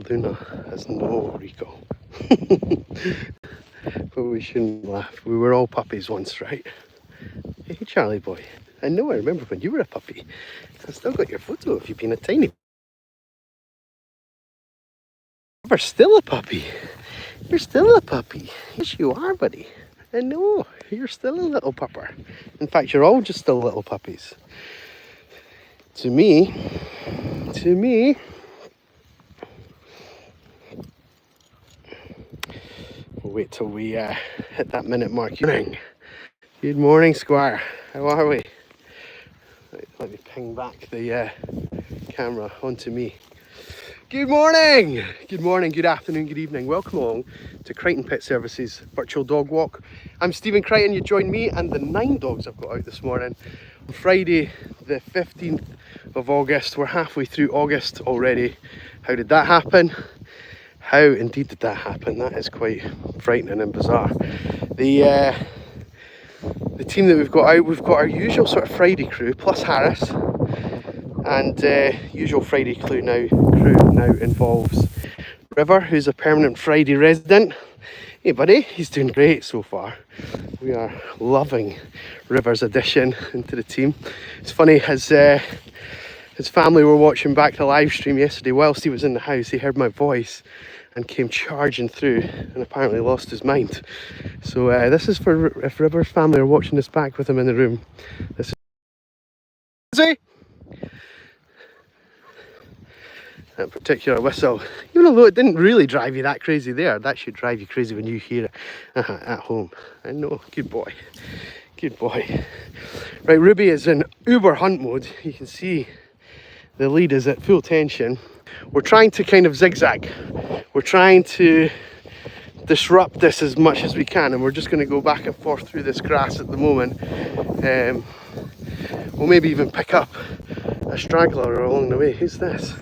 Luna has no recall. But we shouldn't laugh. We were all puppies once, right? Hey, Charlie boy. I know, I remember when you were a puppy. I've still got your photo of you being a tiny. You're still a puppy. You're still a puppy. Yes, you are, buddy. I know. You're still a little pupper. In fact, you're all just still little puppies. To me, we'll wait till we hit that minute mark. Good morning, Squire. How are we? Right, let me ping back the camera onto me. Good morning, good afternoon, good evening. Welcome along to Crighton Pet Services Virtual Dog Walk. I'm Stephen Crighton. You join me and the 9 dogs I've got out this morning. On Friday, the 15th of August. We're halfway through August already. How did that happen? How indeed did that happen? That is quite frightening and bizarre. The team that we've got our usual sort of Friday crew, plus Harris. And usual Friday crew now involves River, who's a permanent Friday resident. Hey buddy, he's doing great so far. We are loving River's addition into the team. It's funny, his family were watching back the live stream yesterday. Whilst he was in the house, he heard my voice and came charging through and apparently lost his mind. So this is for if River's family are watching this back with him in the room. This is that particular whistle, even though it didn't really drive you that crazy there, that should drive you crazy when you hear it at home. I know, good boy, good boy. Right, Ruby is in uber hunt mode. You can see the lead is at full tension. We're trying to kind of zigzag. We're trying to disrupt this as much as we can, and we're just going to go back and forth through this grass at the moment. We'll maybe even pick up a straggler along the way. Who's this?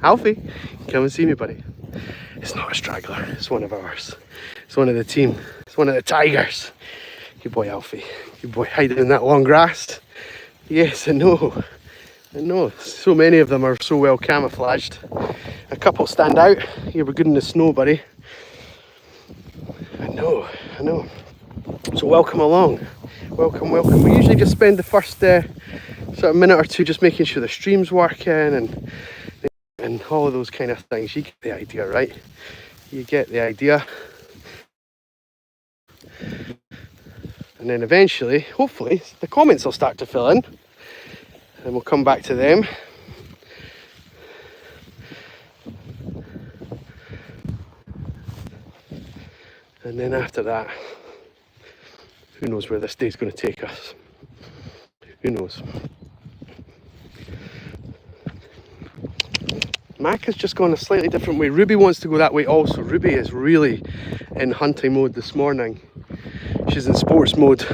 Alfie, come and see me, buddy. It's not a straggler, it's one of ours. It's one of the team, it's one of the tigers. Good boy, Alfie. Good boy, hiding in that long grass. Yes, I know. So many of them are so well camouflaged. A couple stand out. Here, we're good in the snow, buddy. I know. So welcome along. Welcome. We usually just spend the first sort of minute or two just making sure the stream's working and all of those kind of things. You get the idea, right? You get the idea. And then eventually, hopefully, the comments will start to fill in. And we'll come back to them. And then after that, who knows where this day's going to take us? Who knows? Mac has just gone a slightly different way. Ruby wants to go that way also. Ruby is really in hunting mode this morning. She's in sports mode.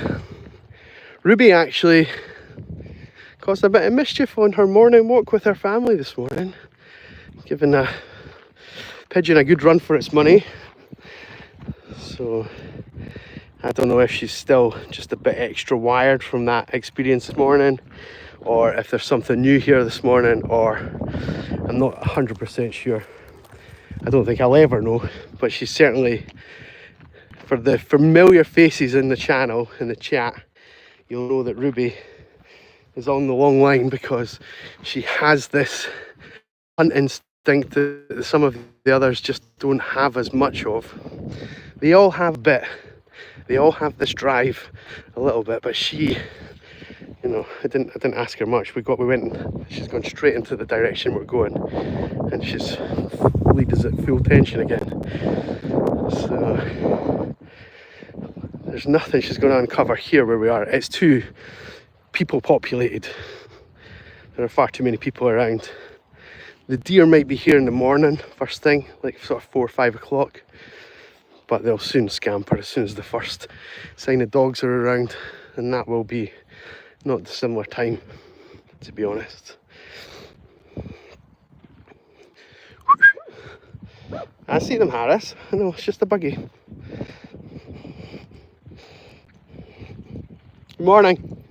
Ruby actually caused a bit of mischief on her morning walk with her family this morning, giving a pigeon a good run for its money. So I don't know if she's still just a bit extra wired from that experience this morning, or if there's something new here this morning, or I'm not 100% sure. I don't think I'll ever know, but she's certainly, for the familiar faces in the channel, in the chat, you'll know that Ruby is on the long line because she has this hunt instinct that some of the others just don't have as much of. They all have a bit. They all have this drive a little bit, but she, you know, I didn't ask her much. She's gone straight into the direction we're going, and she's lead is at full tension again. So there's nothing she's going to uncover here where we are. It's too people populated. There are far too many people around. The deer might be here in the morning, first thing, like sort of 4 or 5 o'clock, but they'll soon scamper as soon as the first sign of dogs are around, and that will be not the similar time, to be honest. I see them, Harris. I know, it's just a buggy. Good morning.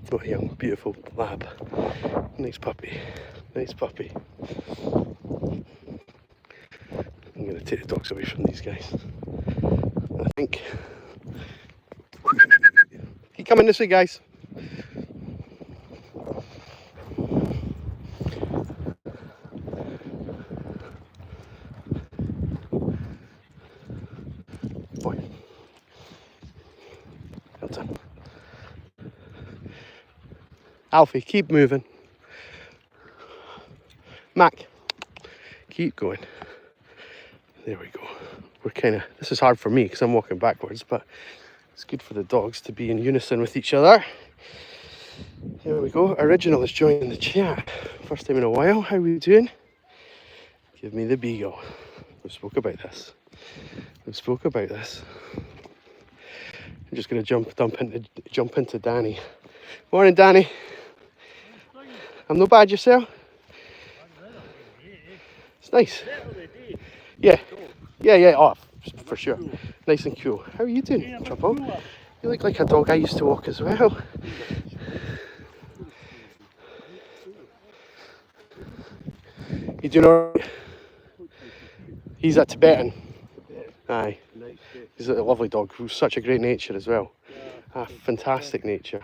What a young, beautiful lab. Nice puppy. Nice puppy. I'm going to take the dogs away from these guys. I think. Keep coming this way, guys. Boy. Well done. Alfie, keep moving. Mac, keep going. There we go. We're kind of, this is hard for me because I'm walking backwards, but it's good for the dogs to be in unison with each other. Here we go. Original is joining the chat. First time in a while. How are we doing? Give me the beagle. We've spoke about this. I'm just going to jump into Danny. Morning, Danny. I'm not bad, yourself? It's nice. Yeah. Oh, for sure. Nice and cool. How are you doing, Trouble? You look like a dog I used to walk as well. You doing alright? He's a Tibetan. Aye. He's a lovely dog who's such a great nature as well. Fantastic nature.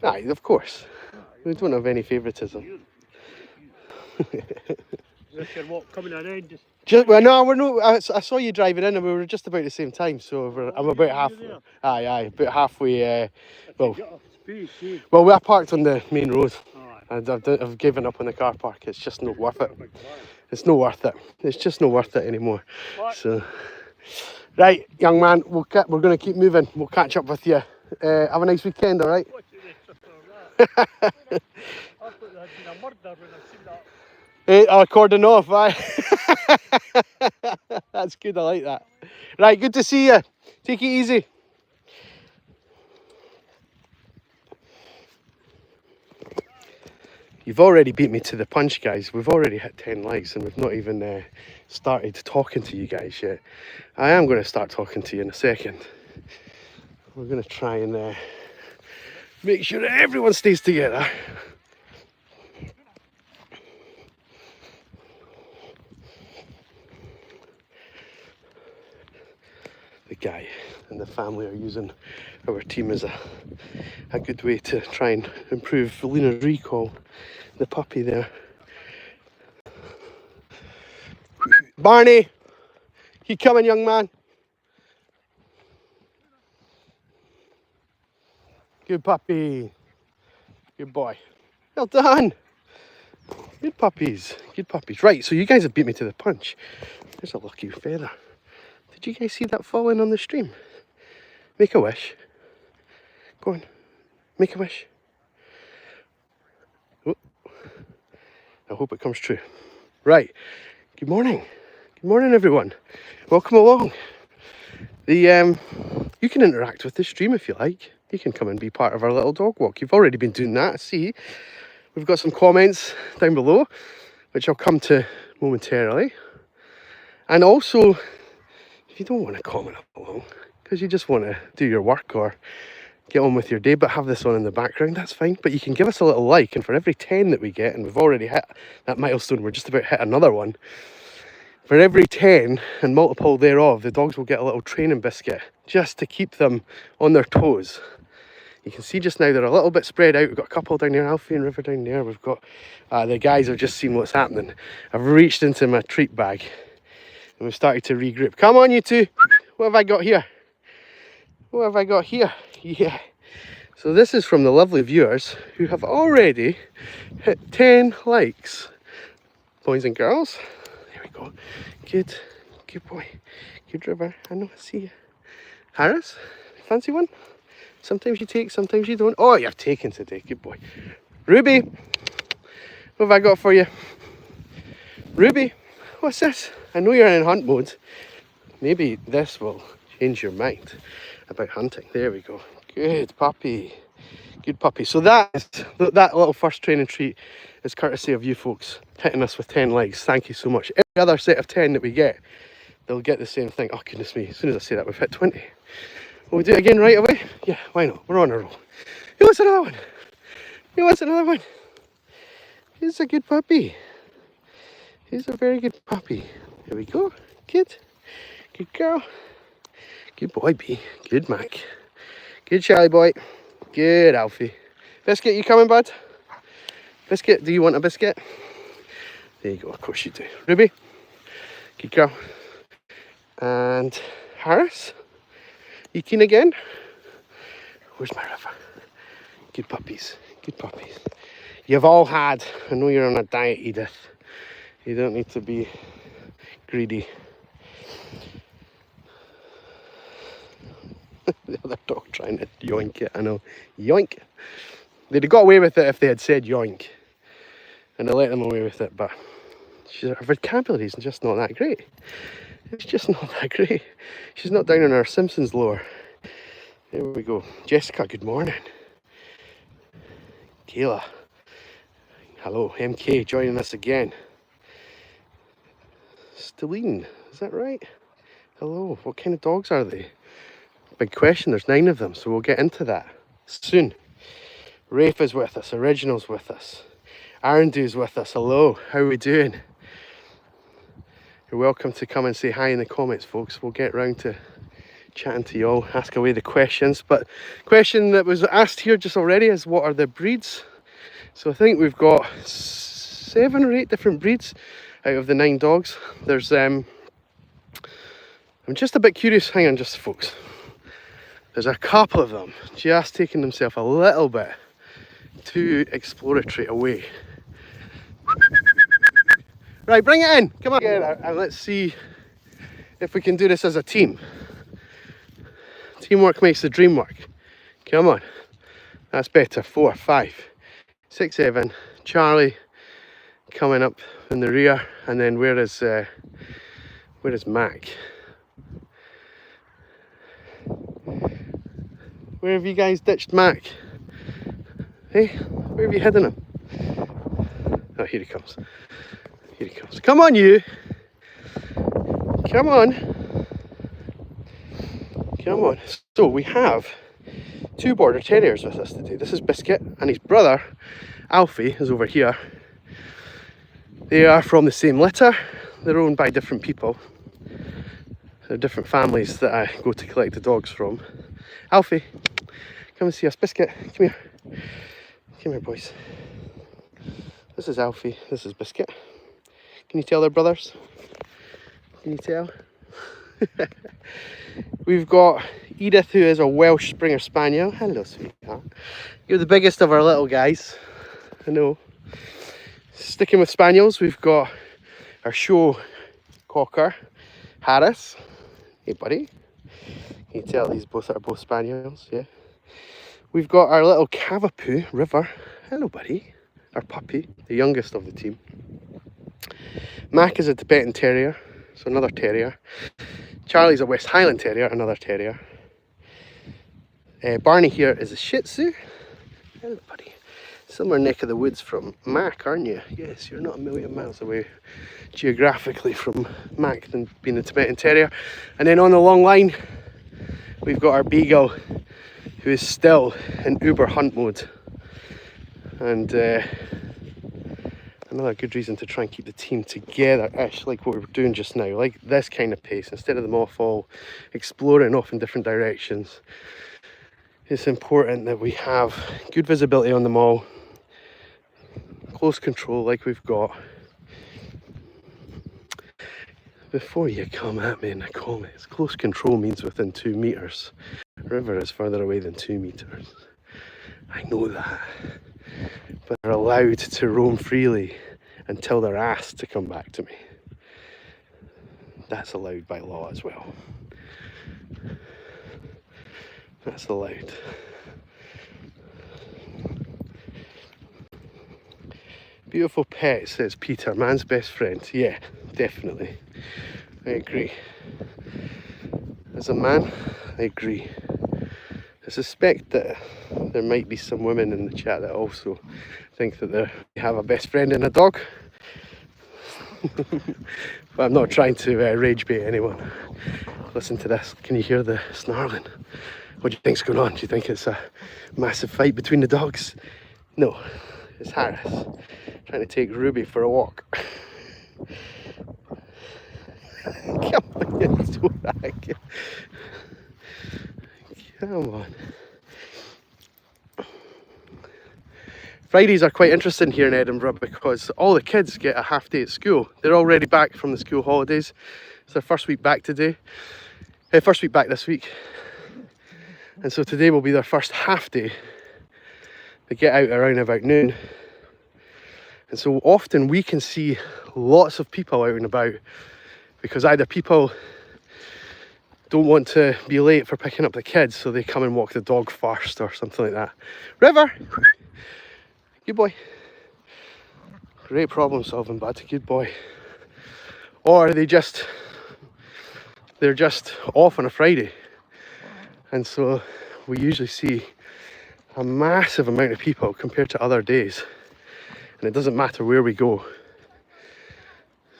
Aye, of course. We don't have any favouritism. Well, no, we're not. I saw you driving in, and we were just about the same time. So I'm about halfway. Aye, about halfway. Well, we are parked on the main road, and I've given up on the car park. It's just not worth it. It's not worth it. It's just not worth it anymore. So, right, young man, we're going to keep moving. We'll catch up with you. Have a nice weekend, all right? Cordon off, aye. That's good, I like that. Right, good to see you. Take it easy. You've already beat me to the punch, guys. We've already hit 10 likes and we've not even started talking to you guys yet. I am going to start talking to you in a second. We're going to try and make sure that everyone stays together. The guy and the family are using our team as a good way to try and improve Luna's recall. The puppy there. Barney, keep coming, young man. Good puppy. Good boy. Well done. Good puppies. Good puppies. Right, so you guys have beat me to the punch. There's a lucky feather. Did you guys see that falling on the stream? Make a wish. Go on. Make a wish. Oh. I hope it comes true. Right. Good morning. Good morning, everyone. Welcome along. You can interact with the stream if you like. You can come and be part of our little dog walk. You've already been doing that. I see. We've got some comments down below, which I'll come to momentarily. And also, if you don't want to comment along, because you just want to do your work or get on with your day, but have this on in the background, that's fine. But you can give us a little like, and for every 10 that we get, and we've already hit that milestone, we're just about hit another one. For every 10 and multiple thereof, the dogs will get a little training biscuit just to keep them on their toes. You can see just now they're a little bit spread out. We've got a couple down there, Alfie and River down there. We've got the guys have just seen what's happening. I've reached into my treat bag and we've started to regroup. Come on, you two. What have I got here? What have I got here? Yeah. So this is from the lovely viewers who have already hit 10 likes. Boys and girls. There we go. Good. Good boy. Good River. I know, I see you. Harris, fancy one? Sometimes you take, sometimes you don't. Oh, you've taken today. Good boy. Ruby, what have I got for you? Ruby, what's this? I know you're in hunt mode. Maybe this will change your mind about hunting. There we go. Good puppy. Good puppy. So that little first training treat is courtesy of you folks hitting us with 10 likes. Thank you so much. Every other set of 10 that we get, they'll get the same thing. Oh, goodness me. As soon as I say that, we've hit 20. We'll do it again right away. Yeah, why not? We're on a roll. Who wants another one? Who wants another one? He's a good puppy. He's a very good puppy. Here we go. Good. Good girl. Good boy, B. Good Mac. Good Charlie boy. Good Alfie. Biscuit, you coming, bud? Biscuit, do you want a biscuit? There you go, of course you do. Ruby. Good girl. And Harris. You keen again? Where's my river? Good puppies. Good puppies. You've all had. I know you're on a diet, Edith. You don't need to be greedy. The other dog trying to yoink it, I know. Yoink. They'd have got away with it if they had said yoink. And I let them away with it, but her vocabulary is just not that great. It's just not that great. She's not down on our Simpsons lore. There we go. Jessica, good morning. Kayla. Hello. MK joining us again. Stelline, is that right? Hello. What kind of dogs are they? Big question. There's 9 of them, so we'll get into that soon. Rafe is with us. Original's with us. Arendu's with us. Hello. How are we doing? You're welcome to come and say hi in the comments, folks. We'll get round to chatting to you all, ask away the questions. But question that was asked here just already is, what are the breeds? So I think we've got 7 or 8 different breeds out of the 9 dogs. There's I'm just a bit curious. Hang on just, folks. There's a couple of them just taking themselves a little bit too exploratory away. Right, bring it in. Come on. And let's see if we can do this as a team. Teamwork makes the dream work. Come on. That's better. 4, 5, 6, 7. Charlie coming up in the rear. And then where is Mac? Where have you guys ditched Mac? Hey, where have you hidden him? Oh, here he comes. Here he comes. Come on, you. Come on. Come on. So we have 2 border terriers with us today. This is Biscuit, and his brother Alfie is over here. They are from the same litter. They're owned by different people. They're different families that I go to collect the dogs from. Alfie, come and see us. Biscuit, come here. Come here, boys. This is Alfie, this is Biscuit. Can you tell they're brothers? Can you tell? We've got Edith, who is a Welsh Springer Spaniel. Hello, sweetheart. You're the biggest of our little guys. I know. Sticking with Spaniels, we've got our show cocker, Harris. Hey, buddy. Can you tell these are both Spaniels? Yeah. We've got our little Cavapoo, River. Hello, buddy. Our puppy, the youngest of the team. Mac is a Tibetan Terrier, so another terrier. Charlie's a West Highland Terrier, another terrier. Barney here is a Shih Tzu. Hello, buddy. Somewhere neck of the woods from Mac, aren't you? Yes, you're not a million miles away geographically from Mac than being a Tibetan Terrier. And then on the long line, we've got our Beagle, who is still in uber hunt mode. And another good reason to try and keep the team together-ish, like what we're doing just now, like this kind of pace, instead of them all exploring off in different directions. It's important that we have good visibility on them all, close control like we've got. Before you come at me in the comments, close control means within 2 meters. River is further away than 2 meters. I know that. But they're allowed to roam freely until they're asked to come back to me. That's allowed by law as well. That's allowed. Beautiful pet, says Peter. Man's best friend. Yeah, definitely. I agree. As a man, I agree. I suspect that there might be some women in the chat that also think that they have a best friend in a dog. But I'm not trying to rage bait anyone. Listen to this. Can you hear the snarling? What do you think's going on? Do you think it's a massive fight between the dogs? No, it's Harris trying to take Ruby for a walk. Come on, you swag. Come on. Fridays are quite interesting here in Edinburgh because all the kids get a half day at school. They're already back from the school holidays. It's their first week back today. First week back this week. And so today will be their first half day. They get out around about noon. And so often we can see lots of people out and about because either people don't want to be late for picking up the kids, so they come and walk the dog first or something like that. River! Good boy. Great problem solving, bud. Good boy. Or they're just off on a Friday. And so we usually see a massive amount of people compared to other days. And it doesn't matter where we go.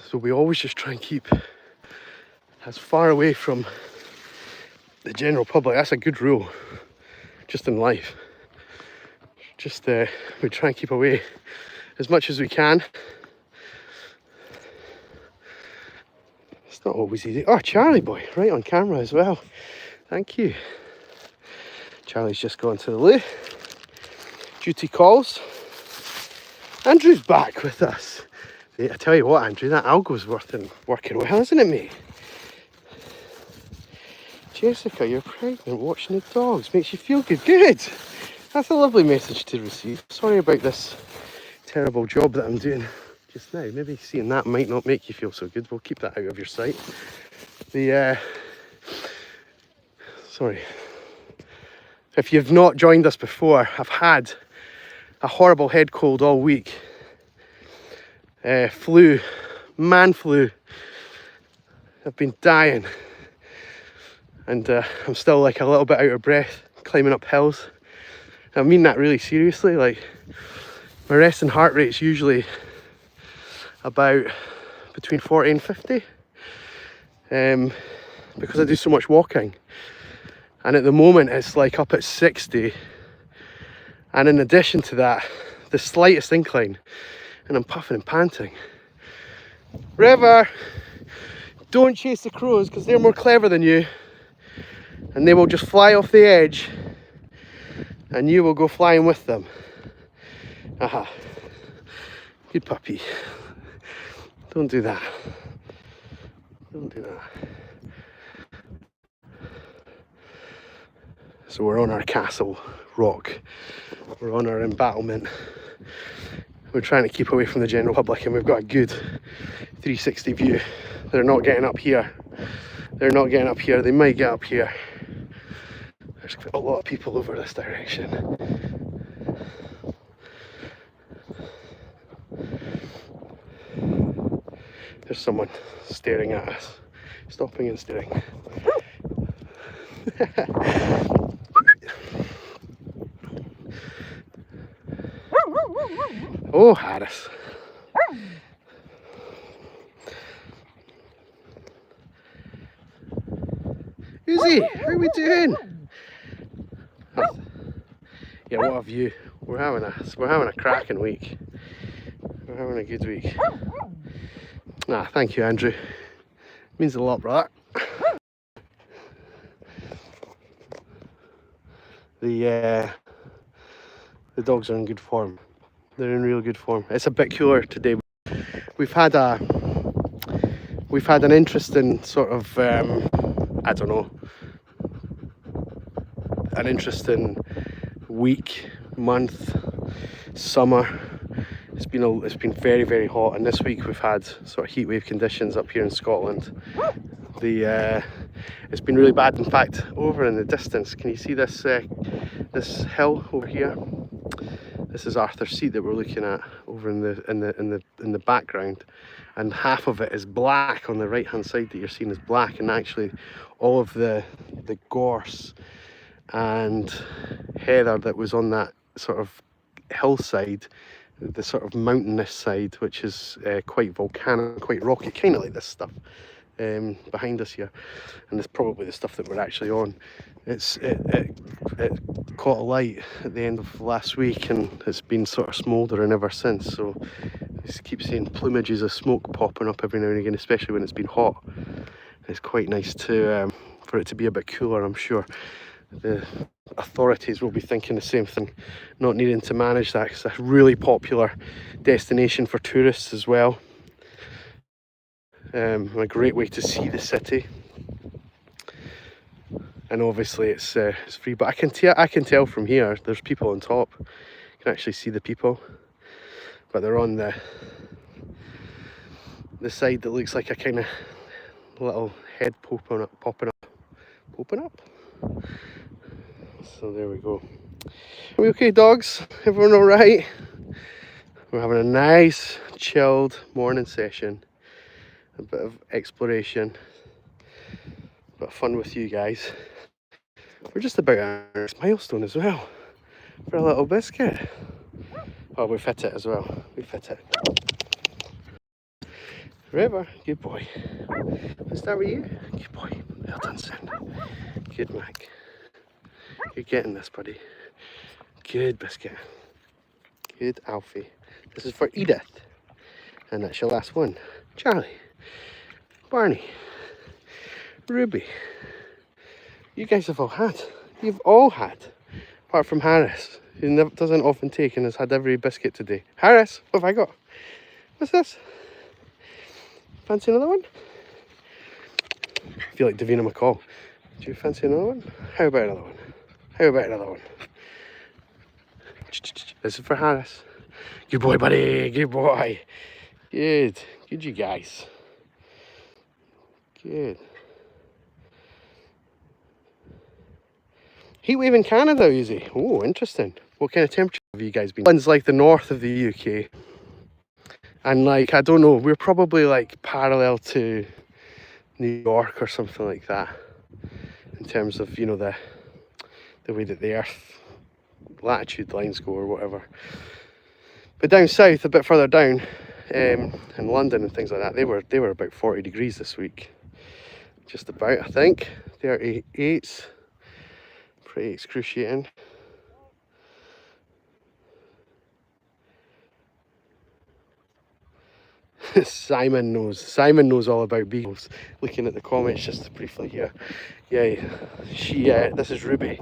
So we always just try and keep as far away from the general public. That's a good rule, just in life. We try and keep away as much as we can. It's not always easy. Oh, Charlie boy, right on camera as well. Thank you. Charlie's just gone to the loo. Duty calls. Andrew's back with us. I tell you what, Andrew, that algo's working well, isn't it, mate? Jessica, you're pregnant, watching the dogs. Makes you feel good. Good! That's a lovely message to receive. Sorry about this terrible job that I'm doing just now. Maybe seeing that might not make you feel so good. We'll keep that out of your sight. Sorry. If you've not joined us before, I've had a horrible head cold all week. Flu, man flu. I've been dying. And I'm still like a little bit out of breath, climbing up hills. I mean that really seriously. Like, my resting heart rate's usually about between 40 and 50 because I do so much walking. And at the moment it's like up at 60. And in addition to that, the slightest incline, and I'm puffing and panting. River, don't chase the crows because they're more clever than you. And they will just fly off the edge and you will go flying with them. Aha. Good puppy. Don't do that. Don't do that. So we're on our castle rock. We're on our embattlement. We're trying to keep away from the general public, and we've got a good 360 view. They're not getting up here. They're not getting up here. They might get up here. There's a lot of people over this direction. There's someone staring at us. Stopping and staring. Oh, Harris. Who's he? How are we doing? Yeah, what a view. We're having a cracking week. We're having a good week. Ah, thank you, Andrew. Means a lot, brother. The dogs are in good form. They're in real good form. It's a bit cooler today. We've had an interesting sort of I don't know, an interesting week, month, summer. It's been very, very hot, and this week we've had sort of heatwave conditions up here in Scotland. It's been really bad. In fact, over in the distance, can you see this hill over here? This is Arthur's Seat that we're looking at over in the background, and half of it is black on the right hand side that you're seeing is black, and actually all of the gorse and heather that was on that sort of hillside, the sort of mountainous side, which is quite volcanic, quite rocky, kind of like this stuff behind us here, and it's probably the stuff that we're actually on. It caught alight at the end of last week, and it's been sort of smouldering ever since. So I just keep seeing plumages of smoke popping up every now and again, especially when it's been hot. It's quite nice to for it to be a bit cooler. I'm sure the authorities will be thinking the same thing, not needing to manage that, because it's a really popular destination for tourists as well. A great way to see the city, and obviously it's free. But I can tell from here there's people on top. You can actually see the people, but they're on the side that looks like a kind of little head popping up. So there we go. Are we okay, dogs? Everyone all right? We're having a nice chilled morning session, a bit of exploration, a bit of fun with you guys. We're just about our milestone as well for a little biscuit. Oh, we've hit it as well. We've hit it. River, good boy. Let's start with you. Good boy. Well done, son. Good, Mac. You're getting this, buddy. Good biscuit. Good, Alfie. This is for Edith. And that's your last one. Charlie. Barney. Ruby. You guys have all had. You've all had. Apart from Harris, who doesn't often take and has had every biscuit today. Harris, what have I got? What's this? Fancy another one? I feel like Davina McCall. Do you fancy another one? How about another one? How about another one? This is for Harris. Good boy, buddy. Good boy. Good. Good, you guys. Good. Heatwave in Canada, easy. Oh, interesting. What kind of temperature have you guys been? One's like the north of the UK. And like, I don't know, we're probably like parallel to New York or something like that. In terms of, you know, the way that the Earth latitude lines go or whatever. But down south, a bit further down, in London and things like that, they were about 40 degrees this week. Just about, I think. 38's pretty excruciating. Simon knows all about beagles. Looking at the comments just briefly here. Yeah, this is Ruby.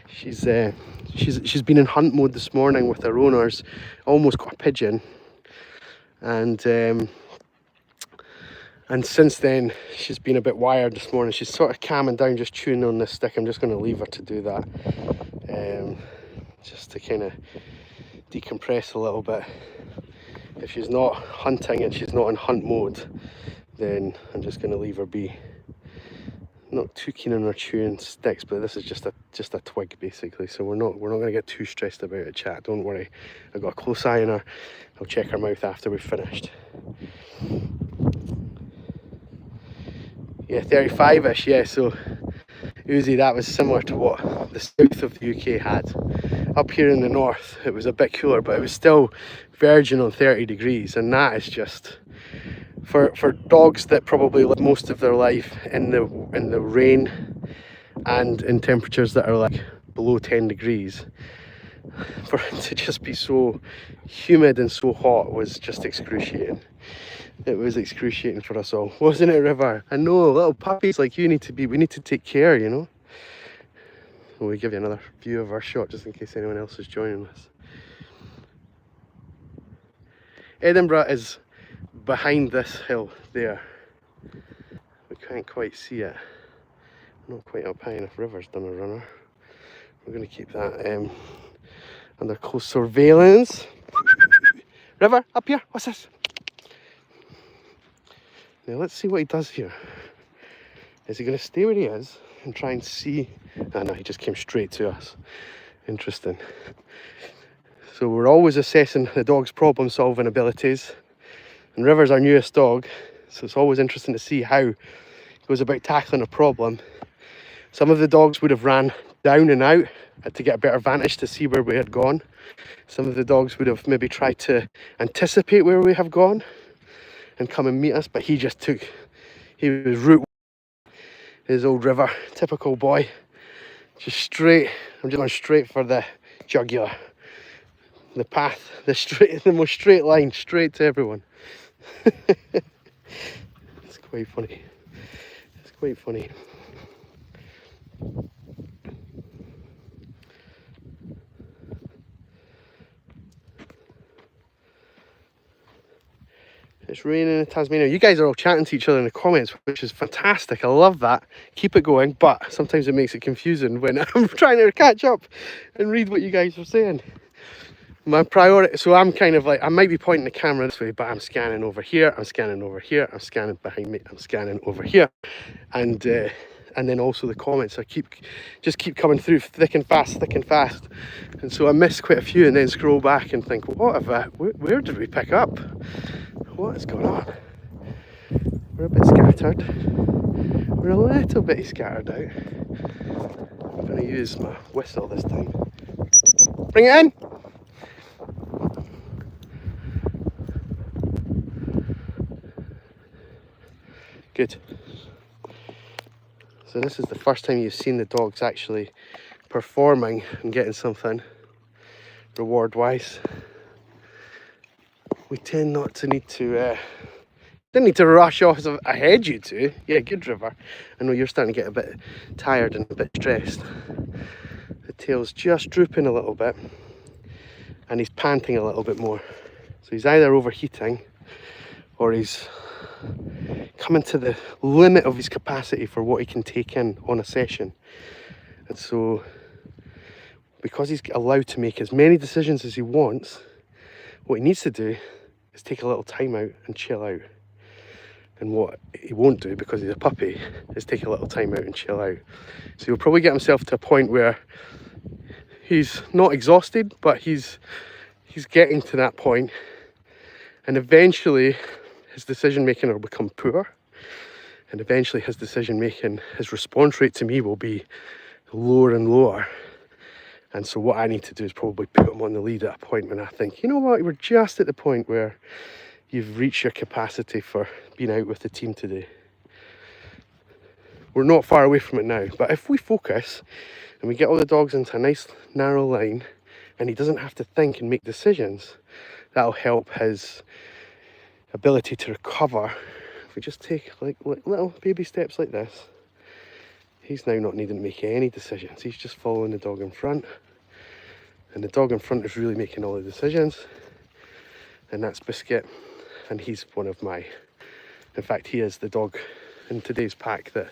She's been in hunt mode this morning with her owners. Almost got a pigeon, and since then she's been a bit wired this morning. She's sort of calming down, just chewing on this stick. I'm just going to leave her to do that, just to kind of decompress a little bit. If she's not hunting and she's not in hunt mode, then I'm just going to leave her be. Not too keen on her chewing sticks, but this is just a twig basically, so we're not going to get too stressed about it, chat. Don't worry. I've got a close eye on her. I'll check her mouth after we've finished. Yeah, 35ish. Yeah, so Uzi, that was similar to what the south of the UK had. Up here in the north, it was a bit cooler, but it was still verging on 30 degrees, and that is just for dogs that probably live most of their life in the rain and in temperatures that are like below 10 degrees. For it to just be so humid and so hot was just excruciating. It was excruciating for us all, wasn't it, River? I know, little puppies like you we need to take care, you know. We'll give you another view of our shot just in case anyone else is joining us. Edinburgh is behind this hill there. We can't quite see it. Not quite up high enough. River's done a runner. We're going to keep that under close surveillance. River, up here. What's this? Now let's see what he does here. Is he going to stay where he is and try and see? Oh no, he just came straight to us. Interesting. So we're always assessing the dog's problem solving abilities, and River's our newest dog, so it's always interesting to see how he goes about tackling a problem. Some of the dogs would have ran down and out to get a better vantage to see where we had gone. Some of the dogs would have maybe tried to anticipate where we have gone and come and meet us, but he He was route his old river, typical boy. Just straight. I'm just going straight for the jugular. The path, the most straight line, straight to everyone. It's quite funny. It's quite funny. It's raining in Tasmania. You guys are all chatting to each other in the comments, which is fantastic. I love that. Keep it going, but sometimes it makes it confusing when I'm trying to catch up and read what you guys are saying. My priority, so I'm kind of like, I might be pointing the camera this way, but I'm scanning over here, I'm scanning over here, I'm scanning behind me, I'm scanning over here. And then also the comments, I just keep coming through thick and fast. And so I miss quite a few and then scroll back and think, what have where did we pick up? What is going on? We're a bit scattered. We're a little bit scattered out. I'm going to use my whistle this time. Bring it in! Good. So this is the first time you've seen the dogs actually performing and getting something reward-wise. We tend not to need to, didn't need to rush off ahead, you two. Yeah, good river. I know you're starting to get a bit tired and a bit stressed. The tail's just drooping a little bit and he's panting a little bit more. So he's either overheating or he's coming to the limit of his capacity for what he can take in on a session. And so because he's allowed to make as many decisions as he wants, what he needs to do is take a little time out and chill out. And what he won't do, because he's a puppy, is take a little time out and chill out. So he'll probably get himself to a point where he's not exhausted, but he's getting to that point, and eventually his decision making will become poor, and eventually his decision making, his response rate to me will be lower and lower. And so what I need to do is probably put him on the lead at a point when I think, you know what, we're just at the point where you've reached your capacity for being out with the team today. We're not far away from it now, but if we focus and we get all the dogs into a nice narrow line and he doesn't have to think and make decisions, that'll help his ability to recover. If we just take like little baby steps like this, he's now not needing to make any decisions. He's just following the dog in front, and the dog in front is really making all the decisions, and that's Biscuit. And he's one of my, in fact he is the dog in today's pack that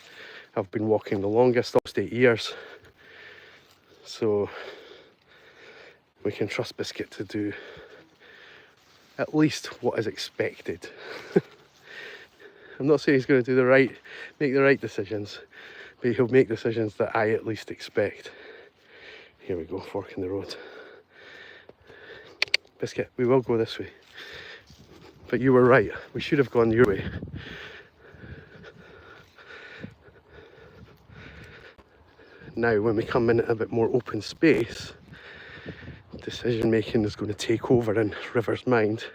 I've been walking the longest, almost 8 years. So we can trust Biscuit to do at least what is expected. I'm not saying he's going to do make the right decisions, but he'll make decisions that I at least expect. Here we go, fork in the road. Biscuit, we will go this way. But you were right, we should have gone your way. Now, when we come in a bit more open space, decision making is going to take over in River's mind.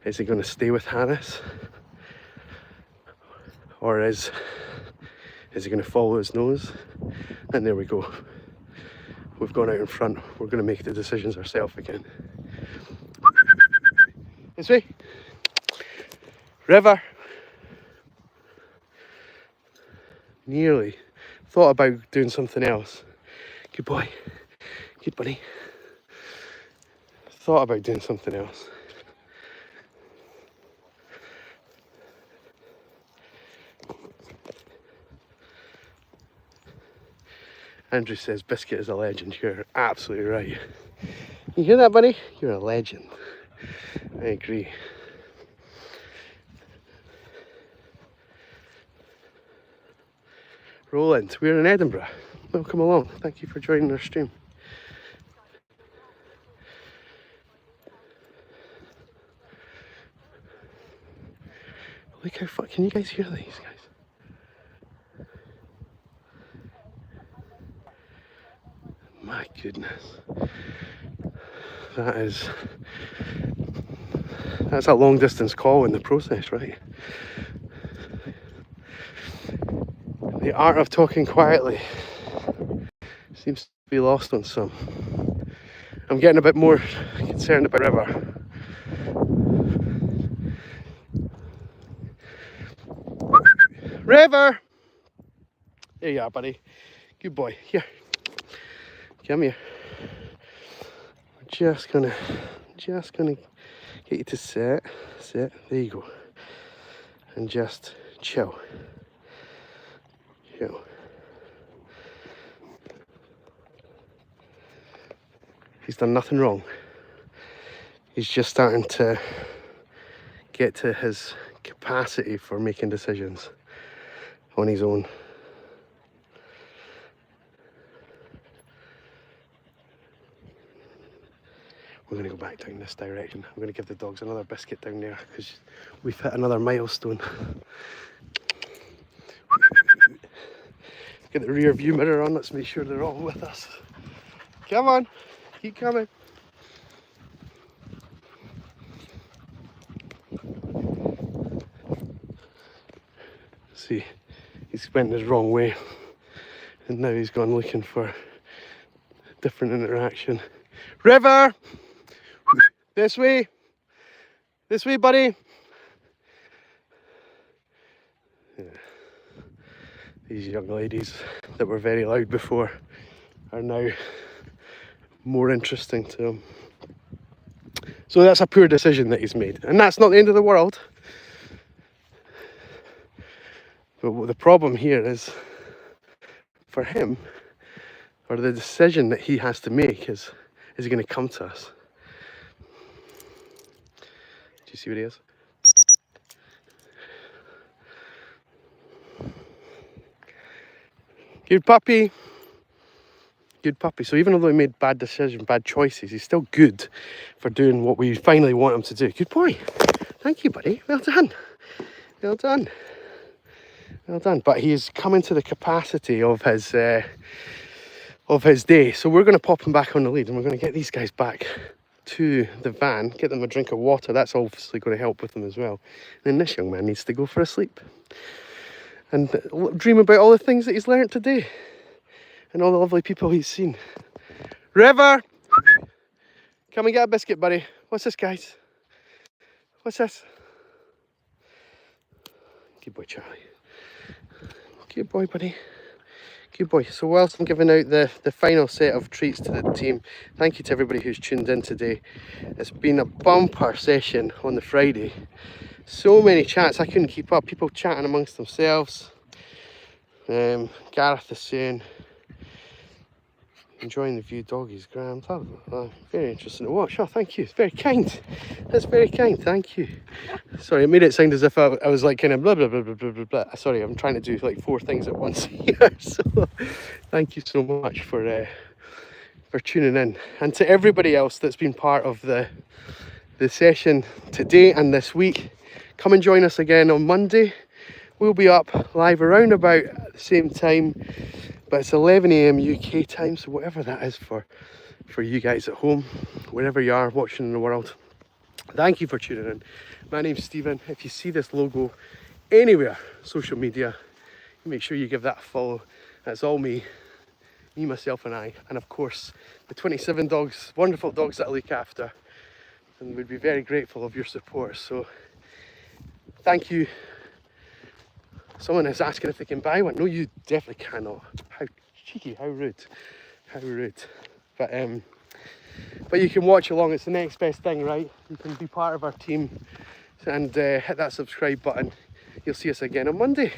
Is he going to stay with Harris? Or is he going to follow his nose? And there we go. We've gone out in front. We're going to make the decisions ourselves again. This way. River. Nearly. Thought about doing something else. Good boy. Good buddy. Thought about doing something else. Andrew says Biscuit is a legend. You're absolutely right. You hear that, buddy? You're a legend. I agree. Roland, we're in Edinburgh. Welcome along. Thank you for joining our stream. Look how far, can you guys hear these guys? My goodness. That's a long distance call in the process, right? The art of talking quietly seems to be lost on some. I'm getting a bit more concerned about River. River! There you are, buddy. Good boy. Here. Come here. We're just gonna get you to sit. There you go. And just chill. Chill. He's done nothing wrong. He's just starting to get to his capacity for making decisions on his own. We're going to go back down this direction. I'm going to give the dogs another biscuit down there because we've hit another milestone. Get the rear view mirror on, let's make sure they're all with us. Come on, keep coming. See, he's went his wrong way and now he's gone looking for different interaction. River! This way, buddy. Yeah. These young ladies that were very loud before are now more interesting to him. So that's a poor decision that he's made, and that's not the end of the world. But the problem here is, for him, or the decision that he has to make is he going to come to us? Do you see what he is? Good puppy. Good puppy. So even though he made bad decisions, bad choices, he's still good for doing what we finally want him to do. Good boy. Thank you, buddy. Well done. Well done. Well done. But he's coming to the capacity of his day. So we're going to pop him back on the lead and we're going to get these guys back to the van, get them a drink of water. That's obviously going to help with them as well. And then this young man needs to go for a sleep and dream about all the things that he's learnt today and all the lovely people he's seen. River! Come and get a biscuit, buddy. What's this, guys? What's this? Good boy, Charlie. Good boy, buddy. Good boy. So whilst I'm giving out the final set of treats to the team, thank you to everybody who's tuned in today. It's been a bumper session on the Friday. So many chats, I couldn't keep up. People chatting amongst themselves. Gareth is saying, enjoying the view, doggies, Graham. Very interesting to watch. Oh, thank you. It's very kind. That's very kind. Thank you. Sorry, it made it sound as if I was like kind of blah, blah, blah, blah, blah, blah, blah. Sorry, I'm trying to do like 4 things at once here. So thank you so much for tuning in. And to everybody else that's been part of the session today and this week, come and join us again on Monday. We'll be up live around about the same time. But it's 11 AM UK time, so whatever that is for you guys at home, wherever you are watching in the world. Thank you for tuning in. My name's Stephen. If you see this logo anywhere, social media, make sure you give that a follow. That's all me, myself and I. And of course, the 27 dogs, wonderful dogs that I look after. And we'd be very grateful of your support. So thank you. Someone is asking if they can buy one. No, you definitely cannot. How cheeky, how rude. How rude. But you can watch along. It's the next best thing, right? You can be part of our team and hit that subscribe button. You'll see us again on Monday.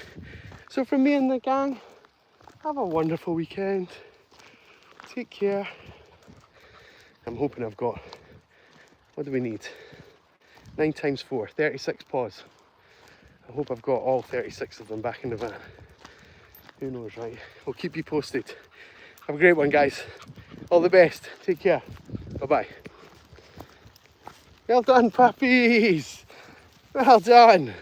So from me and the gang, have a wonderful weekend. Take care. I'm hoping I've got, what do we need? 9 times 4, 36 paws. I hope I've got all 36 of them back in the van. Who knows, right? We'll keep you posted. Have a great one, guys. All the best. Take care. Bye-bye. Well done, puppies. Well done.